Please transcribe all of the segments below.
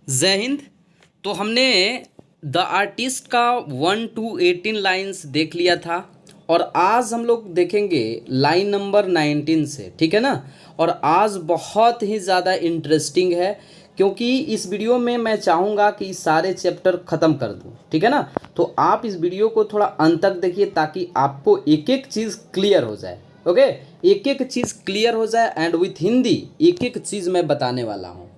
जय हिंद। तो हमने द आर्टिस्ट का 1 to 18 लाइंस देख लिया था और आज हम लोग देखेंगे लाइन नंबर 19 से, ठीक है ना। और आज बहुत ही ज़्यादा इंटरेस्टिंग है क्योंकि इस वीडियो में मैं चाहूँगा कि इस सारे चैप्टर ख़त्म कर दूँ, ठीक है ना। तो आप इस वीडियो को थोड़ा अंत तक देखिए ताकि आपको एक एक चीज़ क्लियर हो जाए। ओके, एक एक चीज़ क्लियर हो जाए एंड विथ हिंदी एक एक चीज़ मैं बताने वाला हूँ,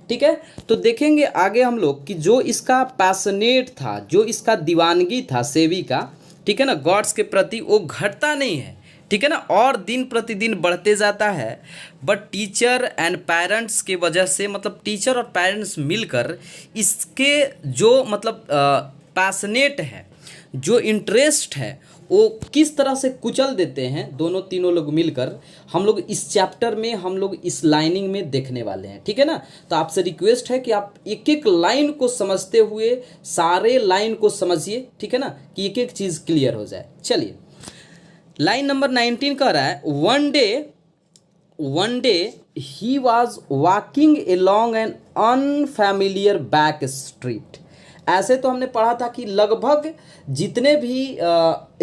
ठीक है। तो देखेंगे आगे हम लोग कि जो इसका पैशनेट था, जो इसका दीवानगी था सेवी का, ठीक है ना, गॉड्स के प्रति, वो घटता नहीं है, ठीक है ना, और दिन प्रतिदिन बढ़ते जाता है। बट टीचर एंड पेरेंट्स के वजह से, मतलब टीचर और पेरेंट्स मिलकर इसके जो मतलब पैशनेट है, जो इंटरेस्ट है, वो किस तरह से कुचल देते हैं दोनों तीनों लोग मिलकर, हम लोग इस चैप्टर में, हम लोग इस लाइनिंग में देखने वाले हैं, ठीक है ना। तो आपसे रिक्वेस्ट है कि आप एक एक लाइन को समझते हुए सारे लाइन को समझिए, ठीक है ना, कि एक एक चीज़ क्लियर हो जाए। चलिए, लाइन नंबर 19 कह रहा है, one day he was walking along an unfamiliar back street. ऐसे तो हमने पढ़ा था कि लगभग जितने भी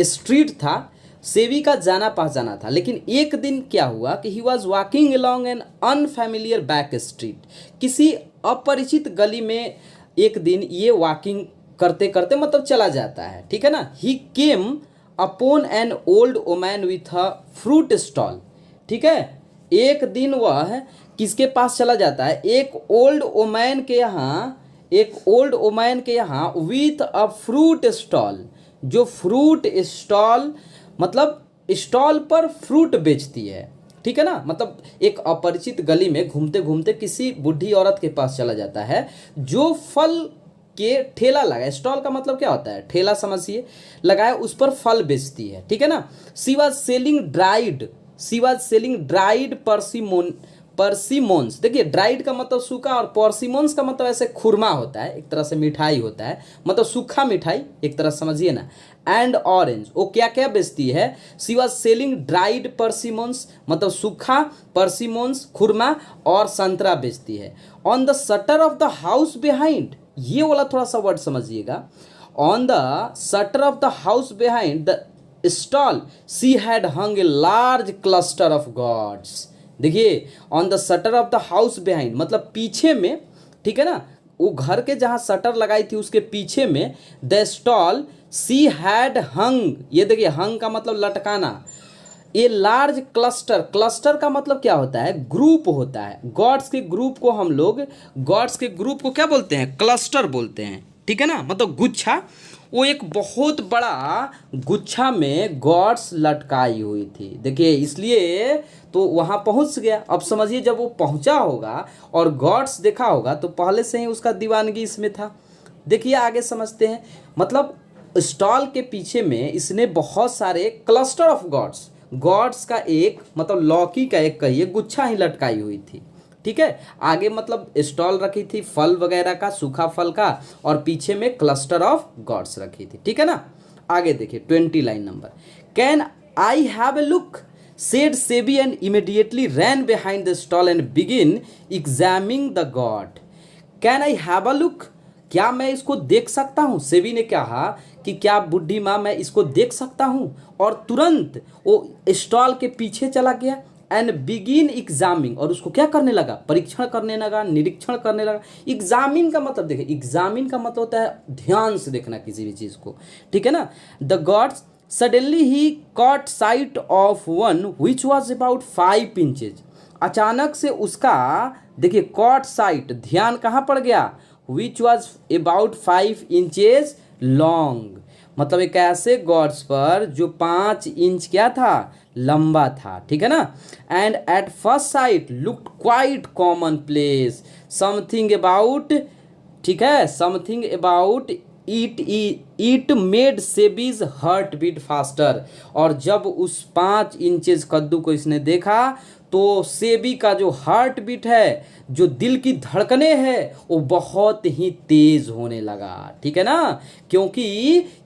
स्ट्रीट था सेवी का जाना पहचाना था, लेकिन एक दिन क्या हुआ कि he was walking along an unfamiliar back street. किसी अपरिचित गली में एक दिन ये वॉकिंग करते करते मतलब चला जाता है, ठीक है ना। He came upon an old woman with a fruit stall, ठीक है। एक दिन वह किसके पास चला जाता है, एक ओल्ड वोमैन के यहाँ, एक ओल्ड वोमैन के यहाँ विथ अ फ्रूट स्टॉल, जो फ्रूट स्टॉल मतलब स्टॉल पर फ्रूट बेचती है, ठीक है ना। मतलब एक अपरिचित गली में घूमते घूमते किसी बूढ़ी औरत के पास चला जाता है जो फल के ठेला लगाए, स्टॉल का मतलब क्या होता है, ठेला समझिए, लगाए, उस पर फल बेचती है, ठीक है ना। She was selling dried persimmons. देखिए, ड्राइड का मतलब सूखा और परसिमोन्स का मतलब ऐसे खुरमा होता है, एक तरह से मिठाई होता है, मतलब सूखा मिठाई एक तरह समझिए ना। एंड ऑरेंज, वो क्या क्या बेचती है, she was selling dried persimmons मतलब सूखा, परसिमोन्स खुरमा, और संतरा बेचती है। On the shutter of the house behind, ये वाला थोड़ा सा वर्ड समझिएगा, on the shutter of the house behind the stall she had hung a large cluster of gourds. देखिए, on the shutter of the house behind मतलब पीछे में, ठीक है ना, वो घर के जहाँ शटर लगाई थी उसके पीछे में, द स्टॉल सी हैड हंग, ये देखिए हंग का मतलब लटकाना, ये लार्ज क्लस्टर, क्लस्टर का मतलब क्या होता है, ग्रुप होता है। गॉड्स के ग्रुप को हम लोग, गॉड्स के ग्रुप को क्या बोलते हैं, क्लस्टर बोलते हैं, ठीक है ना, मतलब गुच्छा। वो एक बहुत बड़ा गुच्छा में गॉड्स लटकाई हुई थी, देखिए, इसलिए तो वहाँ पहुँच गया। अब समझिए, जब वो पहुँचा होगा और गॉड्स देखा होगा तो पहले से ही उसका दीवानगी इसमें था। देखिए आगे समझते हैं, मतलब स्टॉल के पीछे में इसने बहुत सारे क्लस्टर ऑफ गॉड्स, गॉड्स का एक मतलब लौकी का एक कहिए गुच्छा ही लटकाई हुई थी, ठीक है। आगे मतलब स्टॉल रखी थी फल वगैरह का, सूखा फल का, और पीछे में क्लस्टर ऑफ गॉड्स रखी थी, ठीक है ना। आगे देखिए 20 line number, can I have A look said Sebi and immediately ran behind the stall and begin examining the god. Can I have a look? क्या मैं इसको देख सकता हूँ, सेबी ने कहा कि क्या बुढ़ी माँ मैं इसको देख सकता हूँ, और तुरंत वो स्टॉल के पीछे चला गया एंड बिगिन एग्जामिंग, और उसको क्या करने लगा, परीक्षण करने लगा, निरीक्षण करने लगा। एग्जामिन का मतलब देखिए, एग्जामिन का मतलब होता है ध्यान से देखना किसी भी चीज़ को, ठीक है ना। The gods suddenly he caught sight of one which was about 5 inches. अचानक से उसका देखिए कॉट साइट, ध्यान कहाँ पड़ गया, विच वॉज अबाउट 5 इंचेज लॉन्ग, मतलब एक ऐसे गॉड्स पर जो 5 इंच क्या था, लंबा था, ठीक है ना। And at first sight looked quite common place, something about, ठीक है, something about it made Seibei's heart beat faster. और जब उस 5 इंचेस कद्दू को इसने देखा तो सेबी का जो हार्ट बीट है, जो दिल की धड़कने हैं, वो बहुत ही तेज होने लगा। ठीक है ना, क्योंकि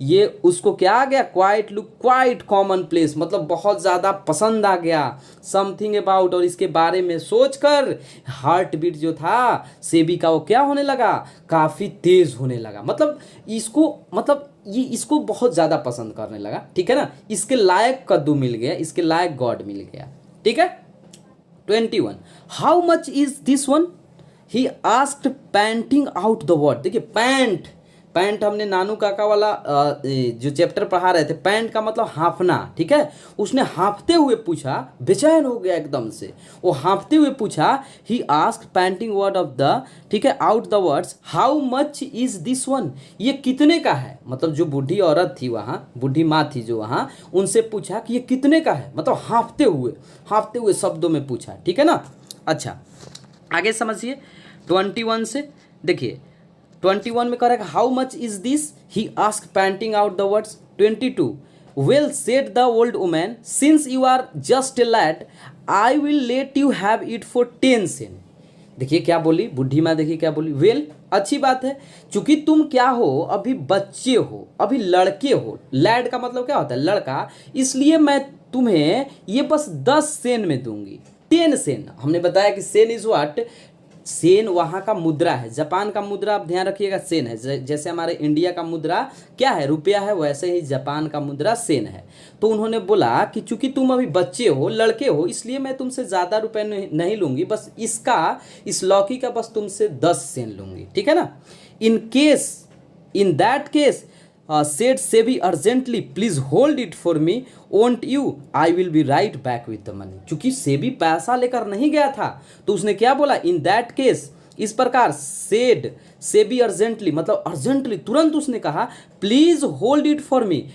ये उसको क्या आ गया, quite look quite common place, मतलब बहुत ज़्यादा पसंद आ गया समथिंग अबाउट, और इसके बारे में सोचकर हार्ट बीट जो था सेबी का वो क्या होने लगा, काफ़ी तेज होने लगा। मतलब ये इसको बहुत ज़्यादा पसंद करने लगा। ठीक है ना, इसके लायक कद्दू मिल गया, इसके लायक गॉड मिल गया। ठीक है। 21, how much is this one, he asked painting out the word. देखिए पैंट, पैंट हमने नानू काका वाला जो चैप्टर पढ़ा रहे थे, पैंट का मतलब हाँफना। ठीक है, उसने हाँफते हुए पूछा, बेचैन हो गया एकदम से, वो हाँफते हुए पूछा, he asked painting word of the, ठीक है, out the words, how much is this one, ये कितने का है। मतलब जो बूढ़ी औरत थी वहाँ, बूढ़ी माँ थी जो वहाँ, उनसे पूछा कि ये कितने का है, मतलब हाँफते हुए शब्दों में पूछा। ठीक है ना। अच्छा आगे समझिए 21 से, देखिए 21 में करेगा how much is this, he ask painting out the words. 22, well said the old woman, since you are just a lad I will let you have it for 10 sen. देखिए क्या बोली बुढ़ी माँ, देखिए क्या बोली, वेल अच्छी बात है, चूंकि तुम क्या हो, अभी बच्चे हो, अभी लड़के हो, लैड का मतलब क्या होता है, लड़का, इसलिए मैं तुम्हें ये बस 10 सेन में दूंगी। 10 सेन, हमने बताया कि सेन इज व्हाट, सेन वहाँ का मुद्रा है, जापान का मुद्रा आप ध्यान रखिएगा सेन है। जैसे हमारे इंडिया का मुद्रा क्या है, रुपया है, वैसे ही जापान का मुद्रा सेन है। तो उन्होंने बोला कि चूंकि तुम अभी बच्चे हो, लड़के हो, इसलिए मैं तुमसे ज़्यादा रुपए नहीं लूँगी, बस इस लौकी का बस तुमसे 10 सेन लूँगी। ठीक है ना। In that case said SEBI urgently, please hold it for me, won't you, I will be right back with the money. चूंकि सेबी पैसा लेकर नहीं गया था, तो उसने क्या बोला, इन दैट केस, इस प्रकार, सेड सेबी अर्जेंटली, मतलब अर्जेंटली, तुरंत उसने कहा, please hold it for me,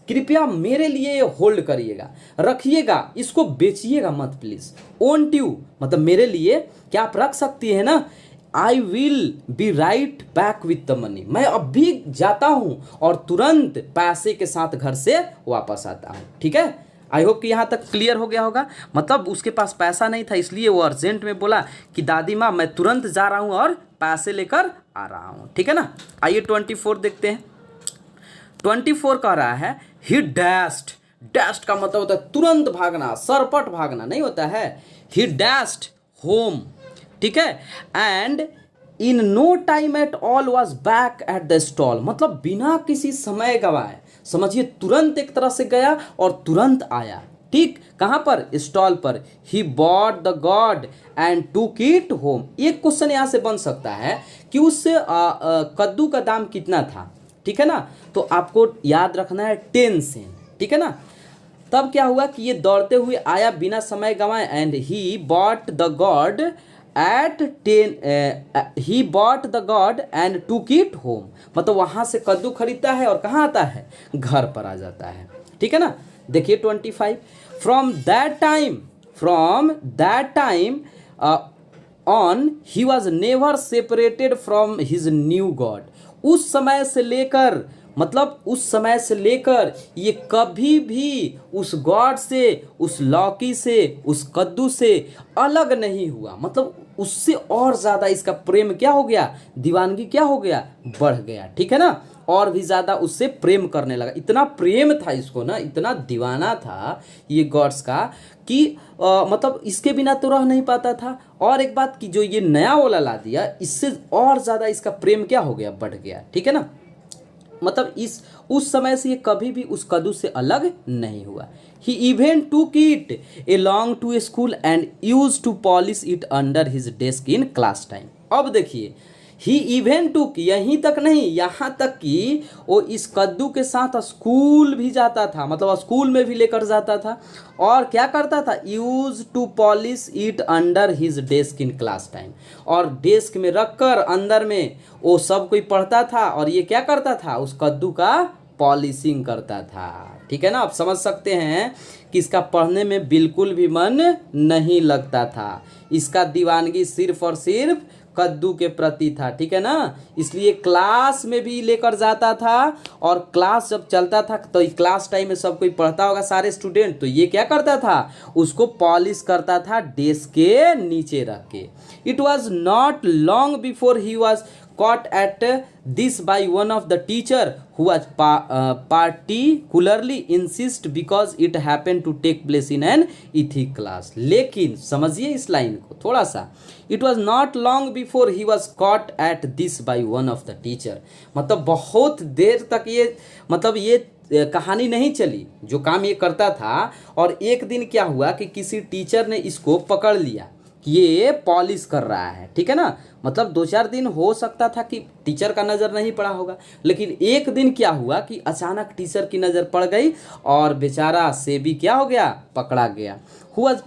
कृपया मेरे लिए होल्ड करिएगा, रखिएगा, इसको बेचिएगा मत प्लीज। वोंट यू मतलब मेरे लिए क्या आप रख सकती है ना, I will be right back with the money, मैं अब भी जाता हूँ और तुरंत पैसे के साथ घर से वापस आता हूँ। ठीक है, आई होप कि यहाँ तक क्लियर हो गया होगा। मतलब उसके पास पैसा नहीं था, इसलिए वो अर्जेंट में बोला कि दादी माँ मैं तुरंत जा रहा हूँ और पैसे लेकर आ रहा हूँ। ठीक है ना। आइए 24 देखते हैं। 24 कह रहा है, ही डैश्ड, डैश्ड का मतलब होता है तुरंत भागना, सरपट भागना नहीं होता है, ही डैश्ड होम। ठीक है, and in no time at all was back at the stall, मतलब बिना किसी समय गवाए, समझिए तुरंत एक तरह से गया और तुरंत आया। ठीक, कहाँ पर, स्टॉल पर। ही bought the god and took it home. एक क्वेश्चन यहाँ से बन सकता है कि उस कद्दू का दाम कितना था। ठीक है ना, तो आपको याद रखना है 10 सेन। ठीक है ना। तब क्या हुआ कि ये दौड़ते हुए आया बिना समय गंवाए, and he bought the god at 10, he bought the god and took it home, मतलब वहाँ से कद्दू खरीदता है और कहाँ आता है, घर पर आ जाता है। ठीक है ना। देखिए 25, from that time on he was never separated from his new God. उस समय से लेकर, मतलब उस समय से लेकर ये कभी भी उस गॉड से, उस लौकी से, उस कद्दू से अलग नहीं हुआ। मतलब उससे और ज़्यादा इसका प्रेम क्या हो गया, दीवानगी क्या हो गया, बढ़ गया। ठीक है ना, और भी ज़्यादा उससे प्रेम करने लगा। इतना प्रेम था इसको ना, इतना दीवाना था ये गॉड्स का कि मतलब इसके बिना तो रह नहीं पाता था। और एक बात कि जो ये नया वाला ला दिया, इससे और ज़्यादा इसका प्रेम क्या हो गया, बढ़ गया। ठीक है ना। मतलब उस समय से ये कभी भी उस कद्दू से अलग नहीं हुआ। He even took it along to school and use to polish it under his desk in class time. अब देखिए, ही इवन टूक, यहीं तक नहीं, यहाँ तक कि वो इस कद्दू के साथ स्कूल भी जाता था, मतलब स्कूल में भी लेकर जाता था। और क्या करता था, use to polish it under his desk in class time, और डेस्क में रखकर अंदर में वो सब कोई पढ़ता था, और ये क्या करता था, उस कद्दू का पॉलिशिंग करता था। ठीक है ना। आप समझ सकते हैं कि इसका पढ़ने में बिल्कुल भी मन नहीं लगता था। इसका दीवानगी सिर्फ और सिर्फ कद्दू के प्रति था, ठीक है ना। इसलिए क्लास में भी लेकर जाता था, और क्लास जब चलता था तो क्लास टाइम में सब कोई पढ़ता होगा, सारे स्टूडेंट, तो ये क्या करता था, उसको पॉलिश करता था डेस्क के नीचे रख के। It was not long before he was caught at this by one of the teacher who was particularly insist because it happened to take place in an ethics class। लेकिन समझिए इस line को थोड़ा सा, it was not long before he was caught at this by one of the teacher, मतलब बहुत देर तक ये मतलब ये कहानी नहीं चली जो काम ये करता था, और एक दिन क्या हुआ कि किसी टीचर ने इसको पकड़ लिया कि ये पॉलिश कर रहा है, ठीक है ना। मतलब 2-4 दिन हो सकता था कि टीचर का नज़र नहीं पड़ा होगा, लेकिन एक दिन क्या हुआ कि अचानक टीचर की नज़र पड़ गई और बेचारा सेबी क्या हो गया, पकड़ा गया। Who was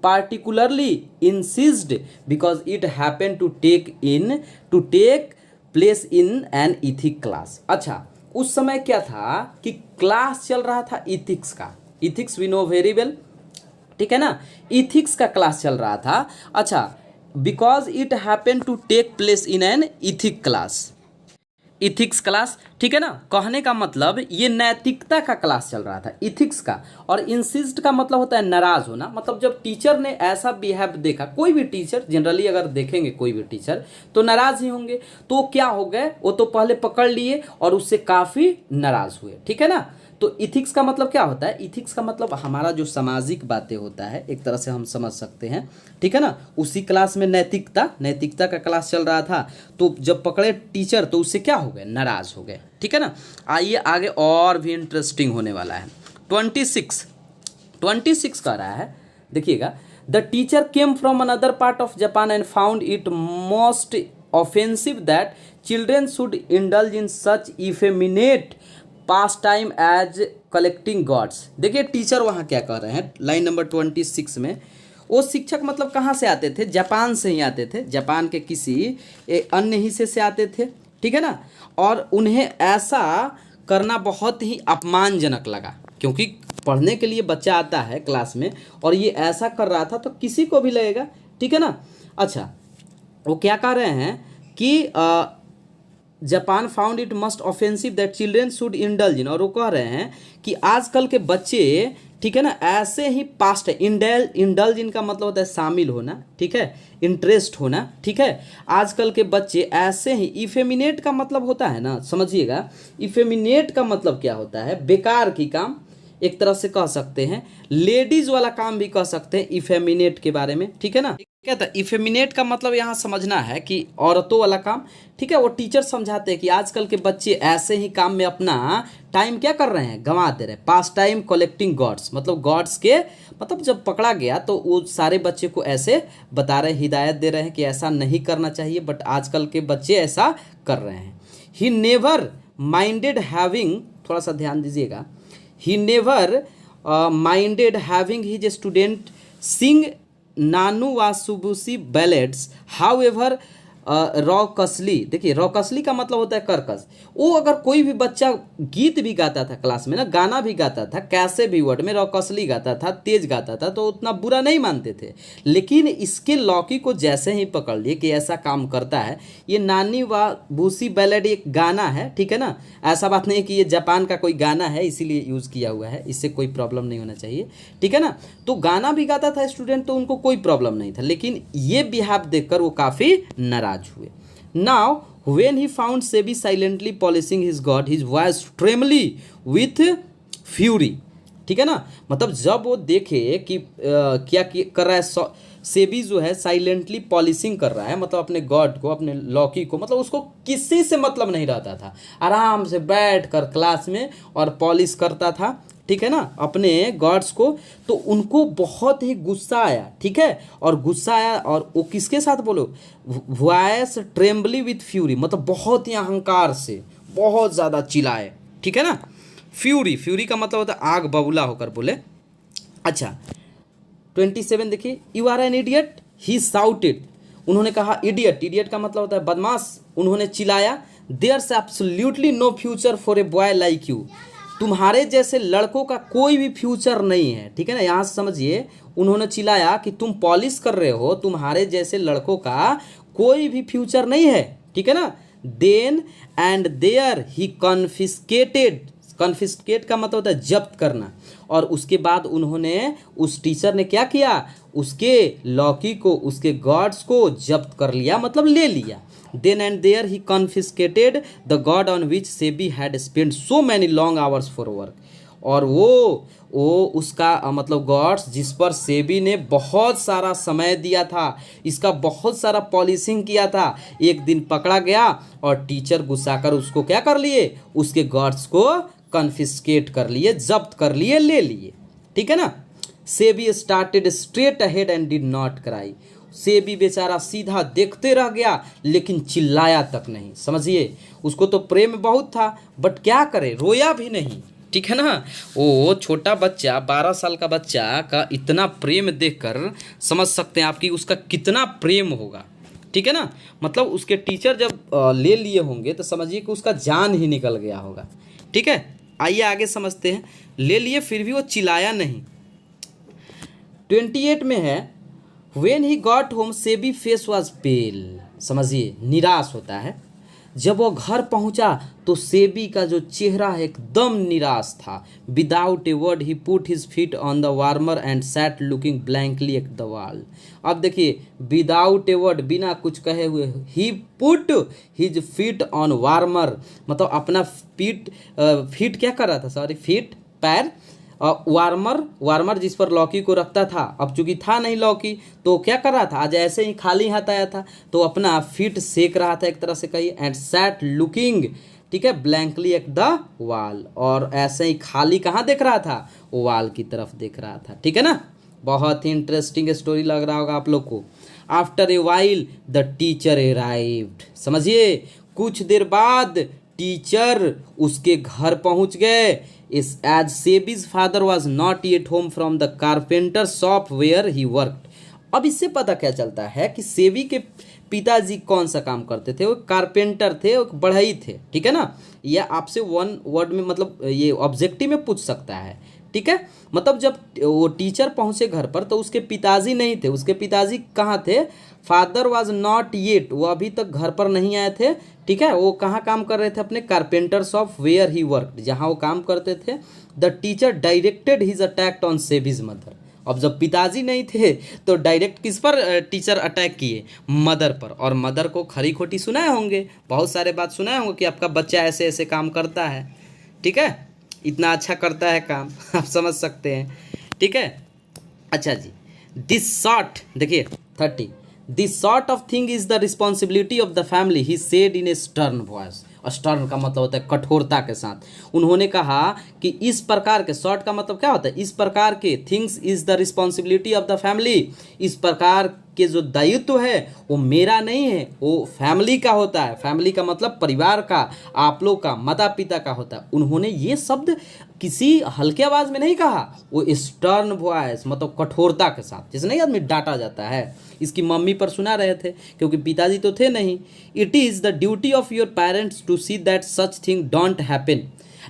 particularly insisted because it happened to take place in an ethics class। अच्छा, उस समय क्या था कि क्लास चल रहा था इथिक्स का, ethics we know very well, ठीक है ना, इथिक्स का क्लास चल रहा था। अच्छा, because it happen to take place in an ethic class, ethics class, ठीक है ना। कहने का मतलब ये नैतिकता का क्लास चल रहा था, इथिक्स का। और इंसिस्ट का मतलब होता है नाराज होना, मतलब जब टीचर ने ऐसा बिहेव देखा, कोई भी टीचर जनरली अगर देखेंगे कोई भी टीचर तो नाराज ही होंगे, तो क्या हो गए, वो तो पहले पकड़ लिए और उससे काफ़ी नाराज हुए, ठीक है ना। तो इथिक्स का मतलब क्या होता है, इथिक्स का मतलब हमारा जो सामाजिक बातें होता है, एक तरह से हम समझ सकते हैं, ठीक है ना। उसी क्लास में नैतिकता का क्लास चल रहा था, तो जब पकड़े टीचर तो उससे क्या हो गए, नाराज हो गए, ठीक है ना। आइए आगे और भी इंटरेस्टिंग होने वाला है। 26 कह रहा है, देखिएगा, the teacher came from another part of Japan and found it most offensive that children should indulge in such effeminate pass time as collecting gourds. देखिए टीचर वहाँ क्या कह रहे हैं, लाइन नंबर 26 में। वो शिक्षक मतलब कहाँ से आते थे, जापान से ही आते थे, जापान के किसी अन्य हिस्से से आते थे, ठीक है ना। और उन्हें ऐसा करना बहुत ही अपमानजनक लगा, क्योंकि पढ़ने के लिए बच्चा आता है क्लास में और ये ऐसा कर रहा था तो किसी को भी लगेगा, ठीक है ना। अच्छा, वो क्या कह रहे हैं कि Japan found it must offensive that children should indulge इन, और वो कह रहे हैं कि आजकल के बच्चे, ठीक है ना, ऐसे ही पास्ट है, इंडल्ज इन का मतलब होता है शामिल होना, ठीक है, इंटरेस्ट होना, ठीक है। आजकल के बच्चे ऐसे ही, इफेमिनेट का मतलब होता है ना, समझिएगा, इफेमिनेट का मतलब क्या होता है, बेकार की काम, एक तरह से कह सकते हैं, लेडीज वाला काम भी कह सकते हैं इफेमिनेट के बारे में, ठीक है ना। क्या था इफेमिनेट का मतलब यहाँ समझना है कि औरतों वाला काम, ठीक है। वो टीचर समझाते हैं कि आजकल के बच्चे ऐसे ही काम में अपना टाइम क्या कर रहे हैं, गंवा दे रहे हैं। पास टाइम कलेक्टिंग गॉड्स, मतलब गॉड्स के, मतलब जब पकड़ा गया तो वो सारे बच्चे को ऐसे बता रहे, हिदायत दे रहे हैं कि ऐसा नहीं करना चाहिए, बट आजकल के बच्चे ऐसा कर रहे हैं। ही नेवर माइंडेड हैविंग, थोड़ा सा ध्यान दीजिएगा, he never minded having his student sing Nanu वासुबुसी ballads, however रॉकसली। देखिए रॉकसली का मतलब होता है कर्कश। वो अगर कोई भी बच्चा गीत भी गाता था क्लास में ना, गाना भी गाता था, कैसे भी वर्ड में रॉकसली गाता था, तेज गाता था, तो उतना बुरा नहीं मानते थे। लेकिन इसके लौकी को जैसे ही पकड़ लिए कि ऐसा काम करता है, ये नानी वा बूसी बैलेड एक गाना है, ठीक है ना। ऐसा बात नहीं कि ये जापान का कोई गाना है इसीलिए यूज़ किया हुआ है, इससे कोई प्रॉब्लम नहीं होना चाहिए, ठीक है ना। तो गाना भी गाता था स्टूडेंट, तो उनको कोई प्रॉब्लम नहीं था, लेकिन ये बिहेव देखकर वो काफ़ी नाराज हुए। Now when he found Sebi silently polishing his god, his voice trembled with fury, ठीक है ना। मतलब जब वो देखे कि क्या कर रहा है, सेबी जो है साइलेंटली पॉलिशिंग कर रहा है, मतलब अपने गॉड को, अपने लौकी को, मतलब उसको किसी से मतलब नहीं रहता था, आराम से बैठ कर क्लास में और पॉलिश करता था, ठीक है ना, अपने गॉड्स को। तो उनको बहुत ही गुस्सा आया, ठीक है, और गुस्सा आया और वो किसके साथ बोलो, वॉइस ट्रेम्बली विथ फ्यूरी, मतलब बहुत ही अहंकार से बहुत ज़्यादा चिल्लाए, ठीक है ना। फ्यूरी का मतलब होता है आग बबूला होकर बोले। अच्छा 27 देखिए, you are an idiot, he shouted, उन्होंने कहा इडियट का मतलब होता है बदमाश, उन्होंने चिल्लाया, there's absolutely no future for a boy like you, तुम्हारे जैसे लड़कों का कोई भी फ्यूचर नहीं है, ठीक है ना। यहाँ से समझिए, उन्होंने चिल्लाया कि तुम पॉलिश कर रहे हो, तुम्हारे जैसे लड़कों का कोई भी फ्यूचर नहीं है, ठीक है ना। Then and there he confiscated, confiscate का मतलब होता है जब्त करना, और उसके बाद उन्होंने, उस टीचर ने क्या किया, उसके लॉकी को, उसके गॉड्स को जब्त कर लिया, मतलब ले लिया। Then and there he confiscated the god on which Sebei had spend so many long hours for work, और वो उसका मतलब गॉड्स जिस पर सेबी ने बहुत सारा समय दिया था, इसका बहुत सारा पॉलिशिंग किया था, एक दिन पकड़ा गया और टीचर गुस्सा कर उसको क्या कर लिए, उसके गॉड्स को कॉन्फिस्केट कर लिए, जब्त कर लिए, ले लिए, ठीक है ना। SEBI started straight ahead and did not cry, SEBI बेचारा सीधा देखते रह गया लेकिन चिल्लाया तक नहीं, समझिए। उसको तो प्रेम बहुत था बट क्या करे, रोया भी नहीं, ठीक है ना। वो छोटा बच्चा 12 साल का बच्चा का इतना प्रेम देखकर समझ सकते हैं आप कि उसका कितना प्रेम होगा, ठीक है ना। मतलब उसके टीचर जब ले लिए होंगे तो समझिए कि उसका जान ही निकल गया होगा, ठीक है। आइए आगे समझते हैं। ले लिए फिर भी वो चिल्लाया नहीं। 28 में है, when he got home Seibei face was pale, समझिए निराश होता है। जब वो घर पहुंचा तो सेबी का जो चेहरा है एकदम निराश था। Without a word he put his feet on the warmer and sat looking blankly at the wall. अब देखिए, विदाउट ए वर्ड, बिना कुछ कहे हुए, he put his feet on warmer, मतलब अपना फीट क्या कर रहा था, सॉरी फीट पैर, वार्मर जिस पर लौकी को रखता था, अब चूंकि था नहीं लौकी तो क्या कर रहा था, आज ऐसे ही खाली हाथ आया था तो अपना फीट सेक रहा था एक तरह से कहिए। एंड सैट लुकिंग, ठीक है, ब्लैंकली एट द वॉल, और ऐसे ही खाली कहाँ देख रहा था, वॉल की तरफ देख रहा था, ठीक है ना। बहुत ही इंटरेस्टिंग स्टोरी लग रहा होगा आप लोग को। After a while the teacher arrived, समझिए कुछ देर बाद टीचर उसके घर पहुंच गए। इस as Seibei's father was not yet home from the carpenter shop where he worked. अब इससे पता क्या चलता है कि सेबी के पिताजी कौन सा काम करते थे, वो कारपेंटर थे, वो बढ़ई थे, ठीक है ना। यह आपसे वन वर्ड में मतलब ये ऑब्जेक्टिव में पूछ सकता है, ठीक है। मतलब जब वो टीचर पहुंचे घर पर तो उसके पिताजी नहीं थे, उसके पिताजी कहाँ थे, फादर वाज नॉट येट, वो अभी तक घर पर नहीं आए थे, ठीक है। वो कहाँ काम कर रहे थे, अपने carpenter shop where he work, जहाँ वो काम करते थे। The teacher directed his attack on Seibei's mother. अब जब पिताजी नहीं थे तो डायरेक्ट किस पर टीचर अटैक किए, मदर पर, और मदर को खरी खोटी सुनाए होंगे, बहुत सारे बात सुनाए होंगे कि आपका बच्चा ऐसे ऐसे काम करता है, ठीक है, इतना अच्छा करता है काम आप समझ सकते हैं, ठीक है। अच्छा जी, दिस सॉर्ट, देखिए 30, this sort of thing is the responsibility of the family, he said in A stern voice. Stern का मतलब होता है कठोरता के साथ। उन्होंने कहा कि इस प्रकार के, शॉर्ट का मतलब क्या होता है, इस प्रकार के, things is the responsibility of the family, इस प्रकार के जो दायित्व है वो मेरा नहीं है, वो फैमिली का होता है। फैमिली का मतलब परिवार का, आप लोग का, माता पिता का होता है। उन्होंने ये शब्द किसी हल्के आवाज में नहीं कहा, वो स्टर्न वॉइस मतलब कठोरता के साथ, जैसे नहीं आदमी डांटा जाता है। इसकी मम्मी पर सुना रहे थे क्योंकि पिताजी तो थे नहीं। It is the duty of your parents to see that such thing don't happen.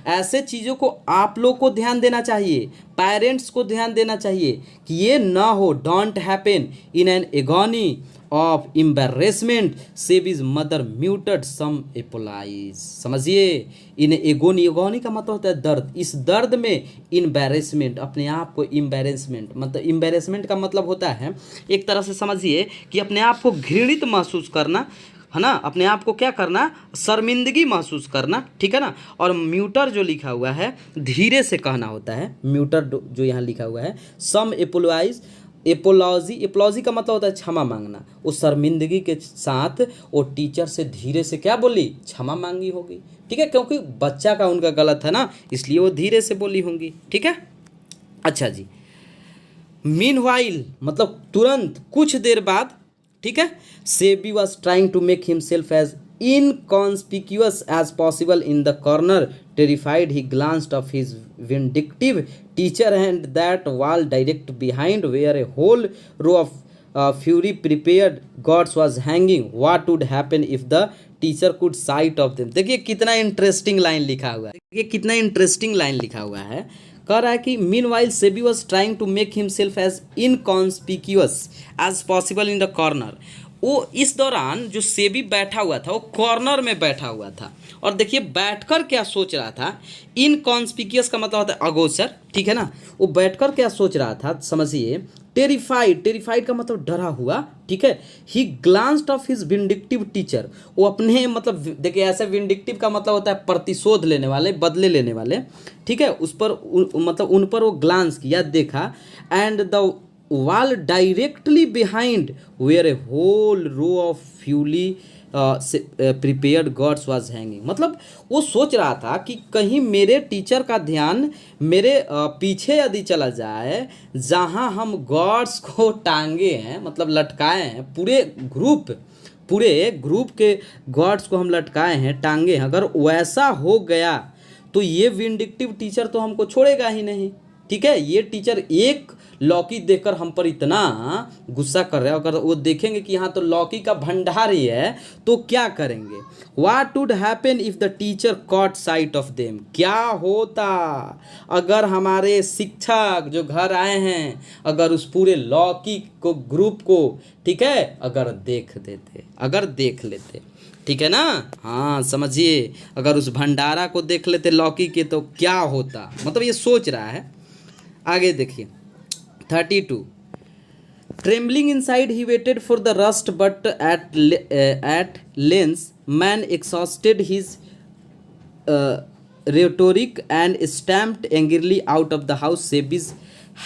ऐसे चीज़ों को आप लोग को ध्यान देना चाहिए, पेरेंट्स को ध्यान देना चाहिए कि ये ना हो, don't happen. In an agony of embarrassment Seibei's mother muted some apologies, समझिए। इन एगोनी, एगोनी का मतलब होता है दर्द, इस दर्द में एम्बैरेसमेंट, अपने आप को एम्बैरेसमेंट, मतलब एम्बैरेसमेंट का मतलब होता है एक तरह से समझिए कि अपने आप को घृणित महसूस करना, है ना, अपने आप को क्या करना, शर्मिंदगी महसूस करना, ठीक है ना। और म्यूटर जो लिखा हुआ है धीरे से कहना होता है, म्यूटर जो यहाँ लिखा हुआ है, सम एपोलाइज, एपोलॉजी, एपोलॉजी का मतलब होता है क्षमा मांगना। वो शर्मिंदगी के साथ वो टीचर से धीरे से क्या बोली, क्षमा मांगी होगी, ठीक है, क्योंकि बच्चा का उनका गलत है ना, इसलिए वो धीरे से बोली होंगी, ठीक है। अच्छा जी, मीनवाइल मतलब तुरंत, कुछ देर बाद, ठीक है, Sebei was trying to make himself as inconspicuous as possible in the corner. Terrified, he glanced of his vindictive teacher and that wall direct behind where a whole row of fury prepared gods was hanging. What would happen if the teacher could site of them. देखिए कितना interesting line लिखा हुआ है, देखिए कितना interesting line लिखा हुआ है। कह रहा है कि meanwhile Seibei was trying to make himself as inconspicuous as possible in the corner. वो इस दौरान जो सेबी बैठा हुआ था वो कॉर्नर में बैठा हुआ था और देखिए बैठकर क्या सोच रहा था। इनकॉन्स्पिकियस का मतलब होता है अगोचर, ठीक है ना। वो बैठकर क्या सोच रहा था समझिए। टेरिफाइड, टेरिफाइड का मतलब डरा हुआ, ठीक है। He glanced off his vindictive teacher, वो अपने मतलब देखिए ऐसे विंडिक्टिव का मतलब होता है प्रतिशोध लेने वाले, बदले लेने वाले, ठीक है। उस पर मतलब उन पर वो ग्लांस किया, देखा। And the wall directly behind where a whole row of fully prepared gods was hanging। मतलब वो सोच रहा था कि कहीं मेरे टीचर का ध्यान मेरे पीछे यदि चला जाए जहाँ हम गॉड्स को टांगे हैं, मतलब लटकाए हैं, पूरे ग्रुप के गॉड्स को हम लटकाए हैं, टांगे हैं, अगर वैसा हो गया तो ये विंडिक्टिव टीचर तो हमको छोड़ेगा ही नहीं, ठीक है। ये टीचर एक लौकी देखकर हम पर इतना गुस्सा कर रहे हैं, अगर वो देखेंगे कि यहाँ तो लौकी का भंडार ही है तो क्या करेंगे। What would happen if the teacher caught sight of them? क्या होता अगर हमारे शिक्षक जो घर आए हैं अगर उस पूरे लौकी को ग्रुप को, ठीक है, अगर देख लेते, ठीक है ना। हाँ समझिए, अगर उस भंडारा को देख लेते लौकी के तो क्या होता, मतलब ये सोच रहा है। आगे देखिए 32। Trembling inside, he waited for the rust, but at length, man exhausted his rhetoric and stamped angrily out of the house. Sebis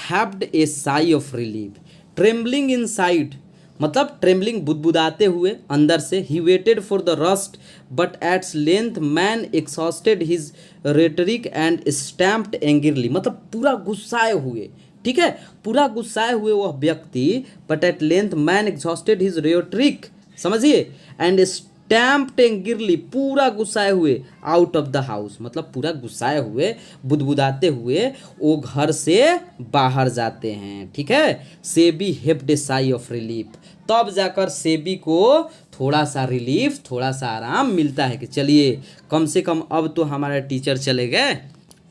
heaved a sigh of relief. Trembling inside, मतलब ट्रेम्बलिंग बुदबुदाते हुए अंदर से। He waited for the rest but at length man exhausted his rhetoric and stamped angrily, मतलब पूरा गुस्साए हुए, ठीक है, पूरा गुस्साए हुए वह व्यक्ति, but at length man exhausted his rhetoric, समझिए, एंड स्टैम्प्ड एंग्रली, पूरा गुस्साए हुए, आउट ऑफ द हाउस, मतलब पूरा गुस्साए हुए बुदबुदाते हुए वो घर से बाहर जाते हैं, ठीक है। सेबी हेप्ड ए साई ऑफ रिलीफ, तब जाकर सेबी को थोड़ा सा रिलीफ, थोड़ा सा आराम मिलता है कि चलिए कम से कम अब तो हमारा टीचर चले गए,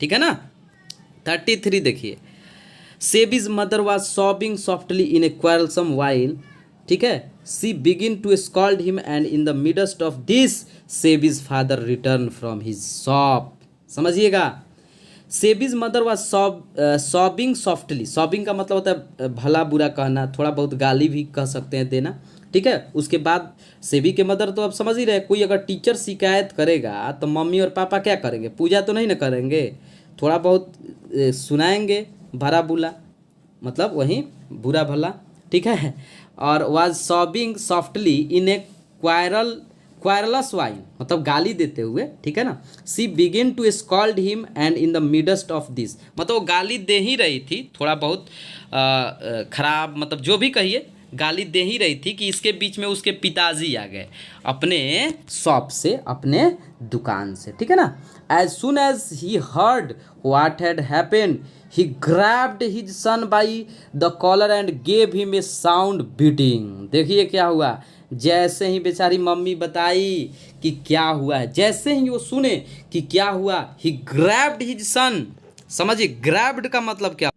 ठीक है ना। 33 देखिए। Seibei's mother was sobbing softly in a quarrelsome wail, ठीक है। She begin to scold him and in the midst of this Seibei's father return from his shop, समझिएगा। Seibei's mother was sobbing softly, sobbing का मतलब होता है भला बुरा कहना, थोड़ा बहुत गाली भी कह सकते हैं, देना, ठीक है। उसके बाद सेबी के मदर तो अब समझ ही रहे, कोई अगर टीचर शिकायत करेगा तो मम्मी और पापा क्या करेंगे, पूजा तो नहीं ना करेंगे, थोड़ा बहुत सुनाएंगे भला बुला, मतलब वहीं बुरा भला, ठीक है। और was sobbing softly in a quarrelsome wail, मतलब गाली देते हुए, ठीक है ना। She begin to scold him and in the midst of this, मतलब वो गाली दे ही रही थी, थोड़ा बहुत खराब, मतलब जो भी कहिए गाली दे ही रही थी कि इसके बीच में उसके पिताजी आ गए अपने शॉप से, अपने दुकान से, ठीक है ना। As soon as he heard what had happened he grabbed his son by the collar and gave him a sound beating। देखिए क्या हुआ, जैसे ही बेचारी मम्मी बताई कि क्या हुआ है, जैसे ही वो सुने कि क्या हुआ, he grabbed his son, समझिए grabbed का मतलब क्या,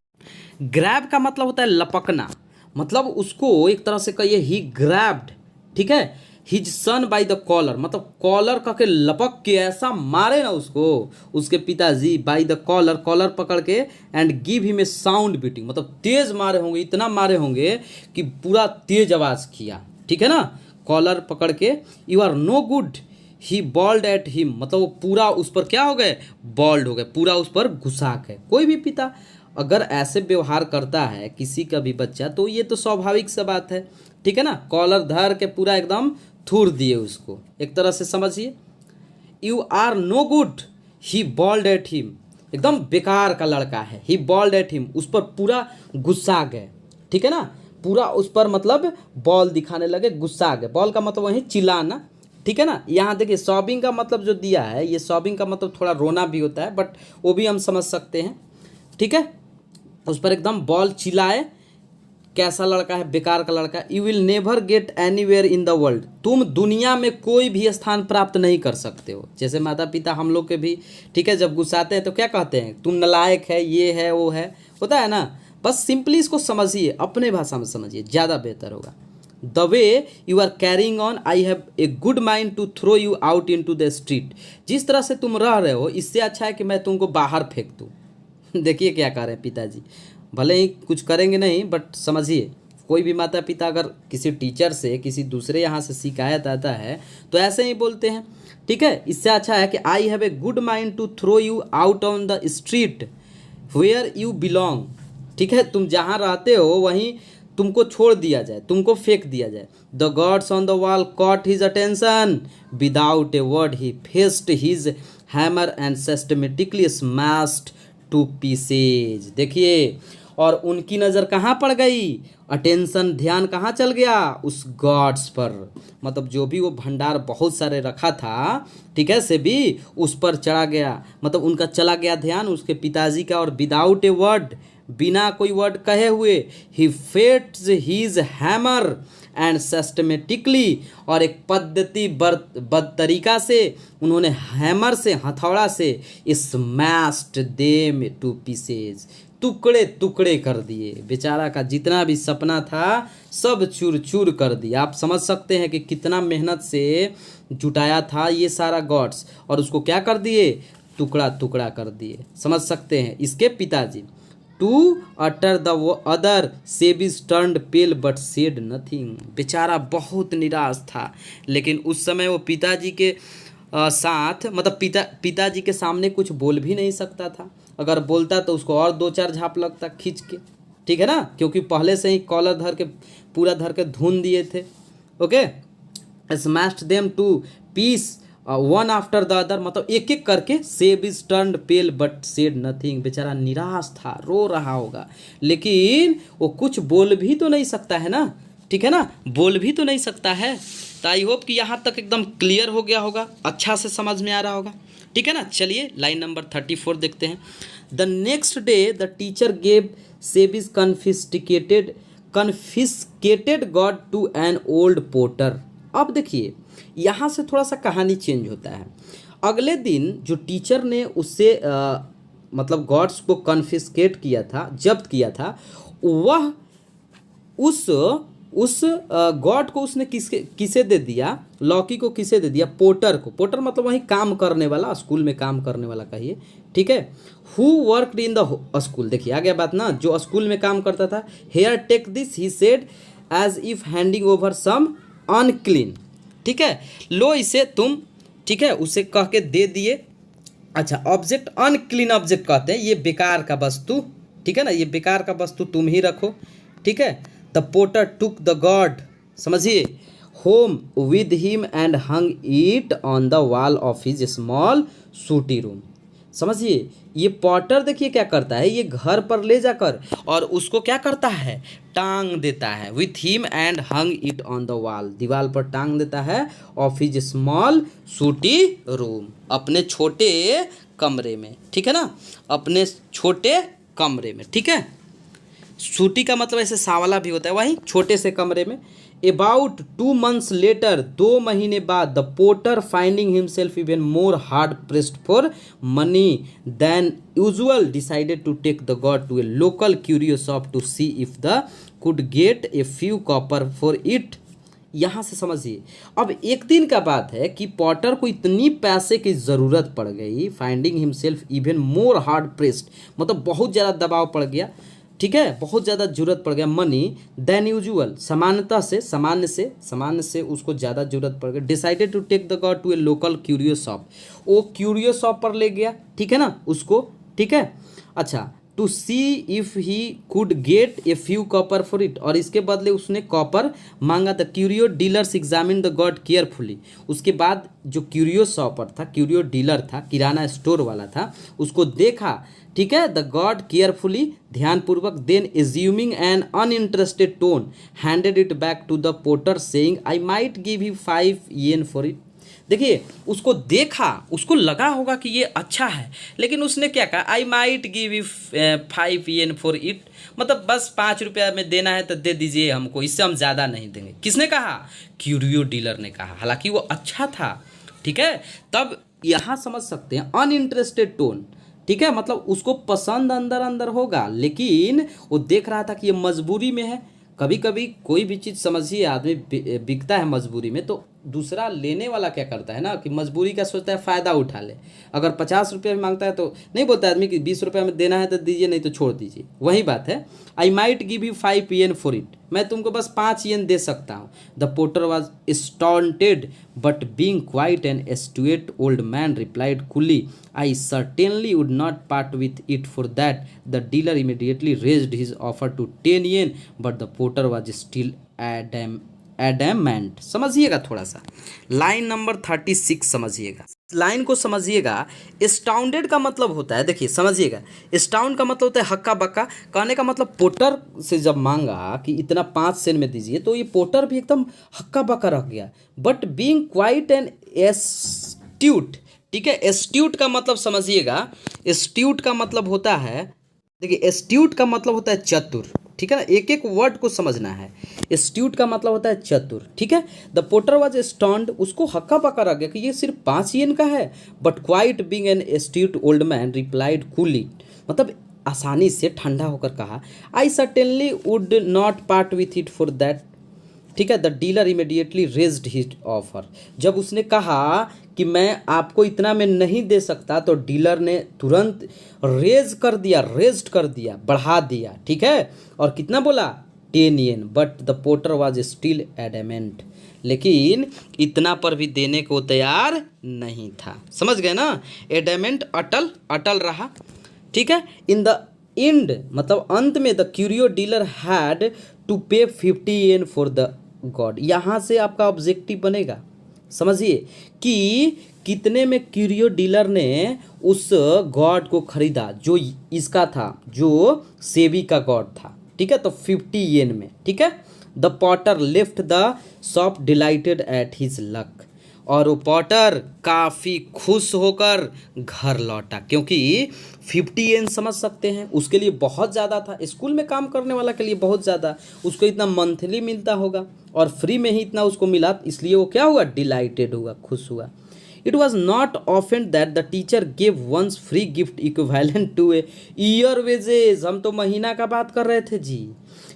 grab का मतलब होता है लपकना, मतलब उसको एक तरह से कहिए he grabbed, ठीक है, his son by the collar, मतलब कॉलर करके लपक के ऐसा मारे ना उसको उसके पिताजी, बाई द कॉलर, कॉलर पकड़ के, and give him a sound beating, मतलब तेज मारे होंगे, इतना मारे होंगे कि पूरा तेज आवाज़ किया, ठीक है ना, कॉलर पकड़ के। You are no good he bawled at him, मतलब वो पूरा उस पर क्या हो गए, बॉल्ड हो गए, पूरा उस पर गुस्सा है। कोई भी पिता अगर ऐसे व्यवहार करता है किसी का भी बच्चा तो ये तो स्वाभाविक सा बात है, ठीक है ना। कॉलर धर के पूरा एकदम थूर दिए उसको, एक तरह से समझिए। You are no good he bawled at him, एकदम बेकार का लड़का है, ही बॉल्ड एट हिम, उस पर पूरा गुस्सा गए, ठीक है ना, पूरा उस पर मतलब बॉल दिखाने लगे, गुस्सा गए। बॉल का मतलब वही चिल्लाना, ठीक है ना। यहाँ देखिए सॉबिंग का मतलब जो दिया है, ये सॉबिंग का मतलब थोड़ा रोना भी होता है, बट वो भी हम समझ सकते हैं, ठीक है। उस पर एकदम बॉल चिल्लाए, कैसा लड़का है, बेकार का लड़का। You will never get anywhere in the world, तुम दुनिया में कोई भी स्थान प्राप्त नहीं कर सकते हो। जैसे माता पिता हम लोग के भी, ठीक है, जब गुस्साते हैं तो क्या कहते हैं, तुम नालायक है, ये है वो है, होता है ना। बस सिंपली इसको समझिए, अपने भाषा में समझिए, ज़्यादा बेहतर होगा। The way you are carrying on I have a good mind to throw you out into the street. जिस तरह से तुम रह रहे हो इससे अच्छा है कि मैं तुमको बाहर फेंक दूँ। देखिए क्या कर रहे हैं पिताजी, भले ही कुछ करेंगे नहीं बट समझिए, कोई भी माता पिता अगर किसी टीचर से किसी दूसरे यहाँ से शिकायत आता है तो ऐसे ही बोलते हैं, ठीक है। इससे अच्छा है कि I have a good mind to throw you out on the street where you belong, ठीक है। तुम जहाँ रहते हो वहीं तुमको छोड़ दिया जाए, तुमको फेंक दिया जाए। The gods on the wall caught his attention without a word he fetched his hammer and systematically smashed to pieces. देखिए, और उनकी नज़र कहाँ पड़ गई, अटेंशन, ध्यान कहाँ चल गया, उस गॉड्स पर, मतलब जो भी वो भंडार बहुत सारे रखा था, ठीक है, से भी उस पर चढ़ा गया, मतलब उनका चला गया ध्यान उसके पिताजी का। और विदाउट ए वर्ड, बिना कोई वर्ड कहे हुए, ही फेट्स हीज हैमर एंड सिस्टमेटिकली, और एक पद्धति बद तरीका से उन्होंने हैमर से, हथौड़ा से, स्मैश्ड देम टू पीसेज, टुकड़े टुकड़े कर दिए। बेचारा का जितना भी सपना था सब चूर चूर कर दिया। आप समझ सकते हैं कि कितना मेहनत से जुटाया था ये सारा गॉड्स, और उसको क्या कर दिए, टुकड़ा टुकड़ा कर दिए। समझ सकते हैं इसके पिताजी। To utter the other Seibei's turned pale but said nothing. बेचारा बहुत निराश था, लेकिन उस समय वो पिताजी के साथ, मतलब पिताजी के सामने कुछ बोल भी नहीं सकता था। अगर बोलता तो उसको और दो चार झाप लगता खींच के, ठीक है ना, क्योंकि पहले से ही कॉलर धर के पूरा धर के धुन दिए थे। Okay, smashed them to piece one after the other, मतलब एक एक करके। Sebei is turned pale but said nothing. बेचारा निराश था, रो रहा होगा, लेकिन वो कुछ बोल भी तो नहीं सकता है ना, ठीक है ना, बोल भी तो नहीं सकता है। तो आई होप कि यहाँ तक एकदम क्लियर हो गया होगा, अच्छा से समझ में आ रहा होगा, ठीक है ना। चलिए लाइन नंबर 34 देखते हैं। The next day the teacher gave Seibei's confiscated gourd to an old potter. अब देखिए यहाँ से थोड़ा सा कहानी चेंज होता है। अगले दिन जो टीचर ने उससे मतलब गॉड्स को कन्फिस्केट किया था, जब्त किया था, वह उस गॉड को उसने किसे दे दिया, लॉकी को किसे दे दिया, पोटर को। पोटर मतलब वही काम करने वाला, स्कूल में काम करने वाला कहिए, ठीक है। Who worked in the school, देखिए आ गया बात ना, जो स्कूल में काम करता था। Here take this he said as if handing over some unclean, ठीक है, लो इसे तुम, ठीक है, उसे कह के दे दिए। अच्छा, ऑब्जेक्ट अनक्लीन ऑब्जेक्ट कहते हैं, ये बेकार का वस्तु, ठीक है ना, ये बेकार का वस्तु तुम ही रखो, ठीक है। The potter took the gourd, समझिए, home with him and hung it on the wall of his small sooty room. समझिए, ये पॉटर देखिए क्या करता है, ये घर पर ले जाकर और उसको क्या करता है, टांग देता है। With him and hung it on the wall, दीवार पर टांग देता है, of his small sooty room, अपने छोटे कमरे में, ठीक है ना, अपने छोटे कमरे में, ठीक है। सूटी का मतलब ऐसे सांवला भी होता है, वही छोटे से कमरे में। अबाउट 2 months लेटर, 2 महीने बाद, the potter finding himself even more hard pressed for money than usual decided to take the god to a local curio shop to see if the could get a few copper for it. यहाँ से समझिए, अब एक दिन का बात है कि पॉटर को इतनी पैसे की ज़रूरत पड़ गई, finding himself even more hard pressed, मतलब बहुत ज़्यादा दबाव पड़ गया, ठीक है, बहुत ज़्यादा जरूरत पड़ गया, मनी देन यूजुअल, सामान्य से उसको ज़्यादा जरूरत पड़ गई। Decided to take the god to a local curio shop, वो क्यूरियो शॉप पर ले गया, ठीक है ना, उसको, ठीक है। अच्छा, to see if he could get a few copper for it, और इसके बदले उसने कॉपर मांगा था। Curio dealers examine the god carefully, उसके बाद जो क्यूरियो शॉपर था, क्यूरियो डीलर था, किराना स्टोर वाला था, उसको देखा, ठीक है, द गॉड केयरफुली, ध्यानपूर्वक, then assuming an uninterested tone handed it back to the potter saying I might give you 5 yen for it. देखिए, उसको देखा, उसको लगा होगा कि ये अच्छा है, लेकिन उसने क्या कहा, आई might give you 5 yen for it, मतलब बस 5 रुपया में देना है तो दे दीजिए हमको, इससे हम ज़्यादा नहीं देंगे। किसने कहा, क्यूरियो डीलर ने कहा, हालांकि वो अच्छा था, ठीक है। तब यहाँ समझ सकते हैं अनइंटरेस्टेड टोन, ठीक है, मतलब उसको पसंद अंदर अंदर होगा, लेकिन वो देख रहा था कि ये मजबूरी में है, कभी कभी कोई भी चीज़ समझिए आदमी बिकता है मजबूरी में, तो दूसरा लेने वाला क्या करता है ना कि मजबूरी का सोचता है फ़ायदा उठा ले। अगर 50 रुपये में मांगता है तो नहीं बोलता आदमी कि 20 रुपये में देना है तो दीजिए, नहीं तो छोड़ दीजिए। वही बात है, I might give you 5 yen for it, मैं तुमको बस 5 yen दे सकता हूँ। The potter was astounded but being quite an astute old man replied coolly, I certainly would not part with it for that. The dealer immediately raised his offer to 10 yen but the potter was still adamant. समझिएगा थोड़ा सा line number 36 समझिएगा, line को समझिएगा। Astounded का मतलब होता है, देखिए समझिएगा, एस्टाउंड का मतलब होता है हक्का बक्का। कहने का मतलब पोटर से जब मांगा कि इतना 5 सेन में दीजिए, तो ये पोटर भी एकदम हक्का बक्का रह गया। But being quite an astute, ठीक है, एस्ट्यूट का मतलब समझिएगा, एस्ट्यूट का मतलब होता है, देखिए एस्ट्यूट का मतलब होता है चतुर, ठीक है ना, एक एक वर्ड को समझना है। एस्ट्यूट का मतलब होता है चतुर, ठीक है। द पोटर वाज स्टन्ड, उसको हक्का बक्का रह गया कि ये सिर्फ 5 yen का है। But quite being an astute old man replied coolly, मतलब आसानी से ठंडा होकर कहा, I certainly would not part with it for that, ठीक है। The dealer immediately raised his offer, जब उसने कहा कि मैं आपको इतना में नहीं दे सकता, तो डीलर ने तुरंत रेज कर दिया, रेज्ड कर दिया, बढ़ा दिया, ठीक है। और कितना बोला, 10 yen, but the potter was still adamant, लेकिन इतना पर भी देने को तैयार नहीं था। समझ गए ना, एडमेंट अटल, अटल रहा, ठीक है। इन द एंड मतलब अंत में the curio dealer had to pay 50 yen for the God. यहाँ से आपका ऑब्जेक्टिव बनेगा, समझिए कि कितने में क्यूरियो डीलर ने उस गॉड को खरीदा जो इसका था, जो सेबी का गॉड था, ठीक है। तो 50 yen में, ठीक है। The Potter left the shop dilated at his luck, और वो पॉटर काफ़ी खुश होकर घर लौटा, क्योंकि 50 yen समझ सकते हैं, उसके लिए बहुत ज़्यादा था। स्कूल में काम करने वाला के लिए बहुत ज़्यादा, उसको इतना मंथली मिलता होगा और फ्री में ही इतना उसको मिला, इसलिए वो क्या हुआ, डिलाइटेड हुआ, खुश हुआ। It was not offend that the teacher give once free gift equivalent to a year wages. हम तो महीना का बात कर रहे थे जी,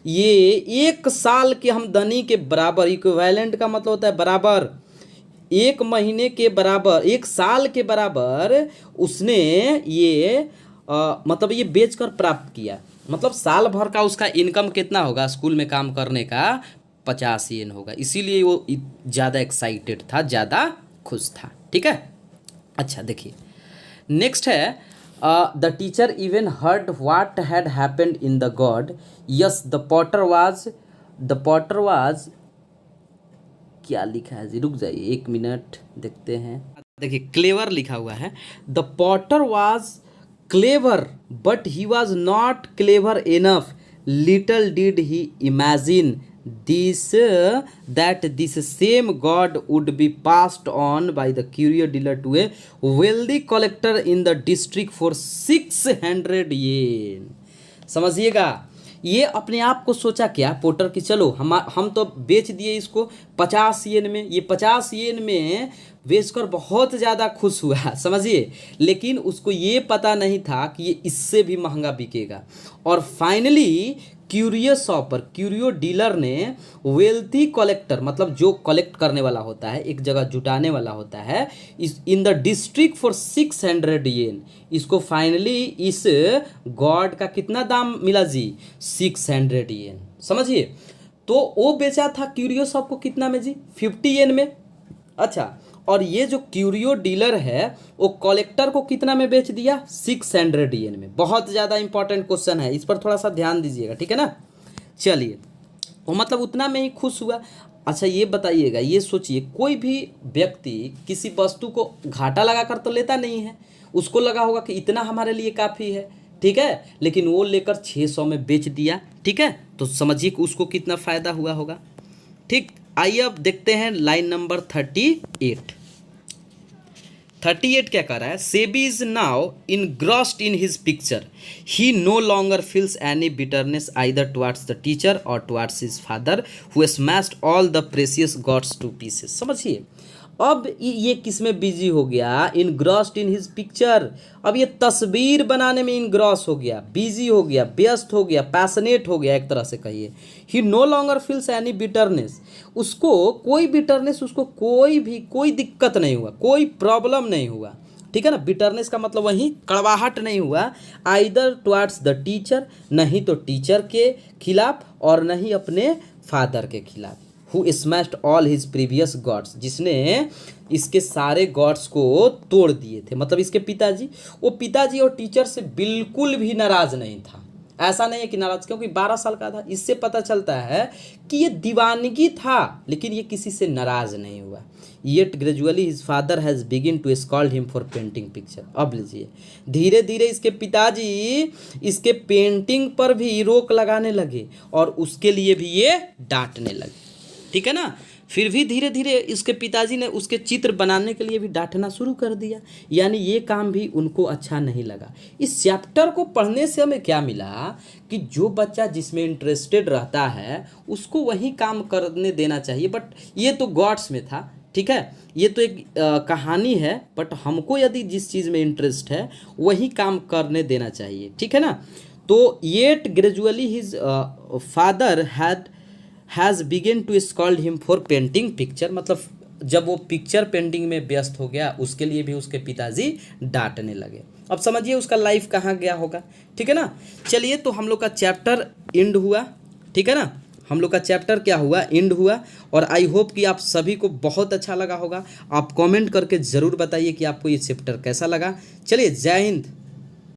ये 1 साल के आमदनी के बराबर, इक्विवेलेंट का मतलब होता है बराबर, 1 महीने के बराबर, 1 साल के बराबर उसने ये मतलब ये बेचकर प्राप्त किया। मतलब साल भर का उसका इनकम कितना होगा स्कूल में काम करने का, 50 yen होगा, इसीलिए वो ज़्यादा एक्साइटेड था, ज़्यादा खुश था, ठीक है। अच्छा देखिए नेक्स्ट है, the teacher even heard what had happened in the God, yes the Potter was क्या लिखा है जी, रुक जाइए 1 मिनट देखते हैं। देखिए क्लेवर लिखा हुआ है, the Potter was clever but he was not clever enough, little did he imagine this that this same god would be passed on by the curio dealer to a wealthy collector in the district for 600 yen। समझिएगा, ये अपने आप को सोचा क्या Potter कि चलो हम तो बेच दिए इसको 50 yen में, ये 50 yen में बेचकर बहुत ज़्यादा खुश हुआ, समझिए। लेकिन उसको ये पता नहीं था कि ये इससे भी महंगा बिकेगा। और finally curio shopper, curio dealer ने वेल्थी कलेक्टर, मतलब जो कलेक्ट करने वाला होता है, एक जगह जुटाने वाला होता है, इस in the district for 600 yen, इसको फाइनली इस गॉड का कितना दाम मिला जी, 600 yen, समझिए। तो वो बेचा था क्यूरियो शॉप को कितना में जी, 50 yen में। अच्छा, और ये जो क्यूरियो डीलर है वो कलेक्टर को कितना में बेच दिया, 600 yen में। बहुत ज़्यादा इंपॉर्टेंट क्वेश्चन है, इस पर थोड़ा सा ध्यान दीजिएगा, ठीक है ना। चलिए, वो मतलब उतना में ही खुश हुआ। अच्छा ये बताइएगा, ये सोचिए कोई भी व्यक्ति किसी वस्तु को घाटा लगा कर तो लेता नहीं है, उसको लगा होगा कि इतना हमारे लिए काफ़ी है, ठीक है, लेकिन वो लेकर 600 में बेच दिया, ठीक है। तो समझिए कि उसको कितना फ़ायदा हुआ होगा, ठीक। आइए अब देखते हैं लाइन नंबर 38 क्या कर रहा है, Seibei is now engrossed in his picture, he no longer feels any bitterness either towards the teacher और towards his father who smashed all the precious gourds to pieces. समझिए, अब ये किस में बिजी हो गया, इनग्रॉस्ड इन हिज पिक्चर। अब ये तस्वीर बनाने में इनग्रॉस हो गया, बिजी हो गया, व्यस्त हो गया, पैशनेट हो गया एक तरह से कहिए। He no longer feels any bitterness, उसको कोई बिटरनेस, उसको कोई दिक्कत नहीं हुआ, कोई प्रॉब्लम नहीं हुआ, ठीक है ना। बिटरनेस का मतलब वही कड़वाहट नहीं हुआ, आइदर टुवर्ड्स द टीचर, नहीं तो टीचर के खिलाफ और नहीं अपने फादर के खिलाफ। Who smashed all his previous gods, जिसने इसके सारे गॉड्स को तोड़ दिए थे, मतलब इसके पिताजी। वो पिताजी और टीचर से बिल्कुल भी नाराज नहीं था, ऐसा नहीं है कि नाराज, क्योंकि 12 साल का था। इससे पता चलता है कि ये दीवानगी था, लेकिन ये किसी से नाराज नहीं हुआ। Yet gradually his father has begin to scold him for painting picture. अब लीजिए, धीरे धीरे इसके पिताजी इसके पेंटिंग पर भी रोक लगाने लगे और उसके लिए भी ये डांटने लगे, ठीक है ना। फिर भी धीरे धीरे इसके पिताजी ने उसके चित्र बनाने के लिए भी डांटना शुरू कर दिया, यानी ये काम भी उनको अच्छा नहीं लगा। इस चैप्टर को पढ़ने से हमें क्या मिला कि जो बच्चा जिसमें इंटरेस्टेड रहता है उसको वही काम करने देना चाहिए। बट ये तो गॉड्स में था, ठीक है, ये तो एक कहानी है, बट हमको यदि जिस चीज़ में इंटरेस्ट है वही काम करने देना चाहिए, ठीक है ना। तो yet gradually his father has begin to scold him for painting picture, मतलब जब वो पिक्चर पेंटिंग में व्यस्त हो गया उसके लिए भी उसके पिताजी डांटने लगे। अब समझिए उसका लाइफ कहाँ गया होगा, ठीक है ना। चलिए, तो हम लोग का चैप्टर एंड हुआ, ठीक है ना। हम लोग का चैप्टर क्या हुआ, एंड हुआ। और आई होप कि आप सभी को बहुत अच्छा लगा होगा। आप कमेंट करके ज़रूर बताइए कि आपको ये चैप्टर कैसा लगा। चलिए, जय हिंद।